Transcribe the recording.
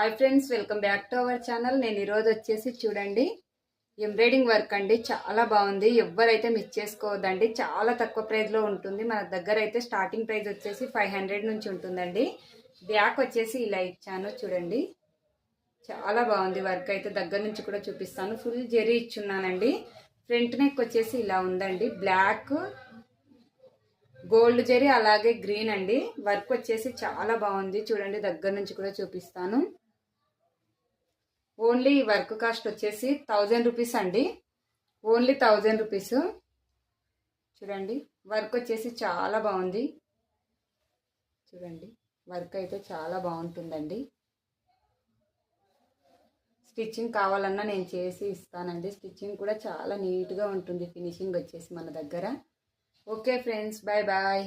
Hi friends, welcome back to our channel. నేను ఈరోజు వచ్చేసి చూడండి ఎంబ్రాయిడింగ్ వర్క్ అండి. చాలా బాగుంది. ఎవరైతే మిస్ చేసుకోవద్దండి. చాలా తక్కువ ప్రైస్లో ఉంటుంది. మన దగ్గర అయితే స్టార్టింగ్ ప్రైస్ వచ్చేసి 500 నుంచి ఉంటుందండి. బ్యాక్ వచ్చేసి ఇలా ఇచ్చాను చూడండి. చాలా బాగుంది వర్క్ అయితే. దగ్గర నుంచి కూడా చూపిస్తాను. ఫుల్ జెరీ ఇచ్చున్నానండి. ఫ్రంట్ నెక్ వచ్చేసి ఇలా ఉందండి. బ్లాక్ గోల్డ్ జెరీ అలాగే గ్రీన్ అండి. వర్క్ వచ్చేసి చాలా బాగుంది చూడండి. దగ్గర నుంచి కూడా చూపిస్తాను. ఓన్లీ వర్క్ కాస్ట్ వచ్చేసి 1000 రూపీస్ అండి. Only 1000 rupees. చూడండి వర్క్ వచ్చేసి చాలా బాగుంది. చూడండి వర్క్ అయితే చాలా బాగుంటుందండి. స్టిచ్చింగ్ కావాలన్నా నేను చేసి ఇస్తానండి. స్టిచ్చింగ్ కూడా చాలా నీట్గా ఉంటుంది. ఫినిషింగ్ వచ్చేసి మన దగ్గర. Okay friends, bye bye.